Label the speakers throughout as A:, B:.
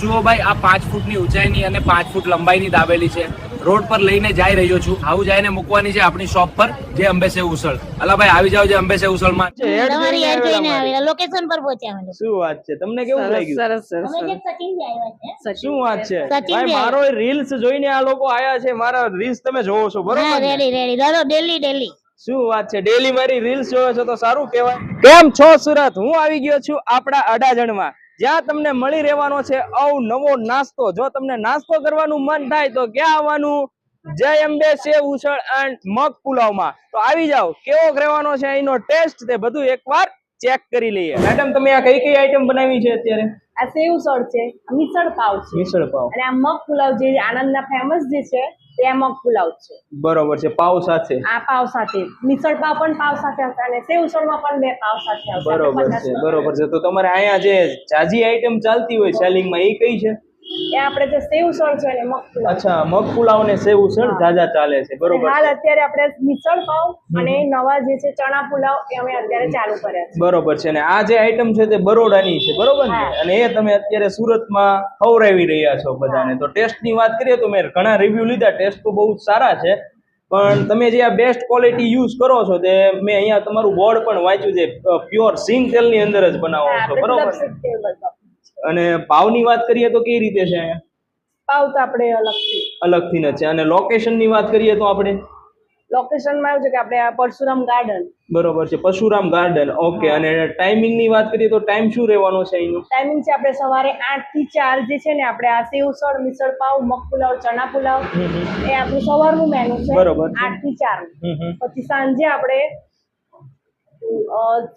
A: જુઓ ભાઈ, આ 5 ફૂટની ઊંચાઈની અને 5 ફૂટ લંબાઈની દાબેલી છે. રોડ પર લઈને જઈ રહ્યો છું. આવું જઈને મૂકવાની છે આપણી શોપ પર, જે અંબે સેવ ઉસળ. અલા ભાઈ, આવી જાવ જે અંબે સેવ ઉસળ માં.
B: તમારી એડ જોઈને આવેલા, લોકેશન પર પહોંચ્યા અમે.
C: શું વાત છે, તમને કેવું લાગ્યું?
B: અમે જે સચિનથી આવ્યા છે.
C: શું વાત છે
B: સચિન
C: ભાઈ, મારો રીલ્સ જોઈને આ લોકો આયા છે. મારા રીલ્સ તમે જોવો છો બરોબર
B: હા,
C: ને?
B: રેડી દાદા, ડેલી
C: શું વાત છે, ડેલી મારી રીલ્સ જોવો છો તો સારું કહેવાય. કેમ છો સુરત? હું આવી ગયો છું આપણા અડાજણમાં, જ્યાં તમને મળી રહેવાનો છે અવનવો નાસ્તો. જો તમને નાસ્તો કરવાનું મન થાય તો ક્યાં આવવાનું? જય અંબે સેવ ઉસળ એન્ડ મગ પુલાવમાં. તો આવી જાવ. કેવો રહેવાનો છે એનો ટેસ્ટ, તે બધું એકવાર ચેક કરી લઈએ. મેડમ, તમે આ કઈ કઈ આઈટમ બનાવી છે અત્યારે?
D: આ સેવ ઉસળ છે, મિસળ પાવ છે,
C: મિસળ પાવ,
D: અને આ મગ પુલાવ જે આનંદના ફેમસ જે છે તે આ મગ પુલાવ છે.
C: બરોબર છે. પાવ સાથે,
D: આ પાવ સાથે મિસળ પાવ પણ પાવ સાથે આવશે અને સેવ ઉસળમાં પણ 2 પાવ સાથે આવશે.
C: બરોબર છે, બરોબર છે. તો તમારે અહીંયા જે જાજી આઈટમ ચાલતી હોય સેલિંગમાં, એ કઈ છે?
D: એ આપણે જે સેવ ઉસળ છે અને મગ પુલાવ.
C: અચ્છા, મગ પુલાવ ને સેવ ઉસળ જાજા ચાલે છે. બરોબર
D: હાલ
C: છે.
D: અત્યારે આપણે મિસળ પાવ અને નવા જે છે ચણા પુલાવ એ અમે અત્યારે ચાલુ કર્યા છે.
C: બરોબર છે. અને આ જે આઈટમ છે તે બરોડાની છે, બરોબર ને?
D: હા.
C: અને એ તમે અત્યારે સુરતમાં ખવડાવી રહ્યા છો બધાને. તો ટેસ્ટ ની વાત કરીએ તો મેં ઘણા રિવ્યુ લીધા, ટેસ્ટ તો બહુ જ સારા છે. પણ તમે જે આ બેસ્ટ ક્વોલિટી યુઝ કરો છો, તે મેં અહીંયા તમારું બોર્ડ પણ વાંચ્યું છે, પ્યોર સિંગ તેલ ની અંદર જ બનાવો છો,
D: આપણે
C: બરોબર ને?
D: લપસિક તેલ બનાવવાનું છે.
C: અને ભાવની વાત કરીએ તો કઈ રીતે છે અહીંયા?
D: પાવ તો આપણે
C: અલગથી ન છે. અને લોકેશન ની વાત કરીએ તો આપણે
D: લોકેશનમાં આવ્યું છે કે આપણે આ પરશુરામ ગાર્ડન.
C: બરોબર છે, પરશુરામ ગાર્ડન. ઓકે. અને ટાઈમિંગ ની વાત કરીએ તો ટાઈમ શું રહેવાનો છે એનો?
D: ટાઈમિંગ છે આપણે સવારે 8 થી 4 જે છે ને, આપણે આ સેવ ઉસળ, મિસળ પાવ, મગ પુલાવ, ચણા પુલાવ એ આપણું સવારનું મેનુ છે.
C: બરોબર છે.
D: 8 થી 4. પછી સાંજે આપણે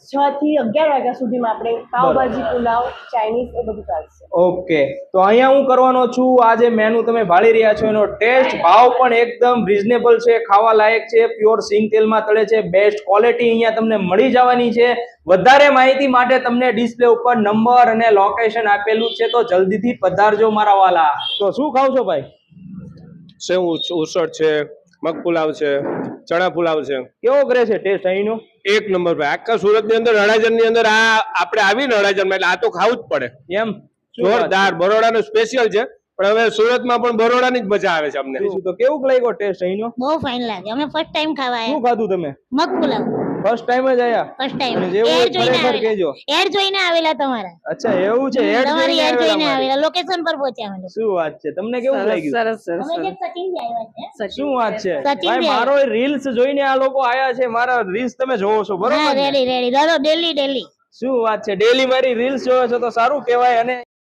D: 6 થી 11 વાગ્યા સુધીમાં આપણે પાવભાજી, પુલાવ, ચાઇનીઝ એ બધું ચાલશે.
C: ઓકે. તો અહીંયા હું કરવાનો છું, આ જે મેનુ તમે ભાળી રહ્યા છો એનો ટેસ્ટ, ભાવ પણ એકદમ રીઝનેબલ છે, ખાવા લાયક છે, પ્યોર સિંગ તેલમાં તળે છે, બેસ્ટ ક્વોલિટી અહીંયા તમને મળી જવાની છે. વધારે માહિતી માટે તમને ડિસ્પ્લે ઉપર નંબર અને લોકેશન આપેલું છે, તો જલ્દીથી પધારજો મારા વાલા. તો શું ખાવ છો ભાઈ?
E: સેવ ઉસળ છે, મગ પુલાવ છે, ચણા પુલાવ છે.
C: કેવો કરે છે ટેસ્ટ અહીંનો?
E: એક નંબર ભાઈ. આખા સુરત ની અંદર, અડાજણ ની અંદર આ આપણે આવીને અડાજણમાં એટલે આ તો ખાવું જ પડે.
C: એમ
E: જોરદાર. બરોડાનું સ્પેશિયલ છે, પણ હવે સુરતમાં પણ બરોડાની જ મજા આવે છે અમને.
C: તો કેવું લાગ્યો ટેસ્ટ અહીંનો?
B: બહુ ફાઇન લાગે. અમે ફર્સ્ટ ટાઈમ ખાવા
C: શું
B: આવ્યા.
C: ખાધું તમે?
B: મગ પુલાવ
C: ફર્સ્ટ ટાઈમ જ આયા?
B: First time.
C: અને જેવું હોય
B: એડ જોઈને
C: ખરેખર કહેજો.
B: આવેલા, એડ જોઈને આવેલા તમારા.
C: અચ્છા, એવું છે? એડ
B: તમારી એડ જોઈને
C: જોઈને
B: આવેલા, લોકેશન પર પહોંચ્યા અમે.
C: શું વાત છે, તમને કેવું લાગ્યું?
B: અમે જે સચિનથી આવ્યા છે.
C: શું વાત છે
B: સચિન
C: ભાઈ,
B: ભાઈ.
C: મારો રીલ્સ જોઈને આ લોકો આયા છે. મારા રીલ્સ તમે જોવો છો બરોબર
B: હા,
C: ને?
B: રેડી દાદા, ડેલી
C: શું વાત છે, ડેલી મારી રીલ્સ જોવો છો તો સારું કહેવાય. અને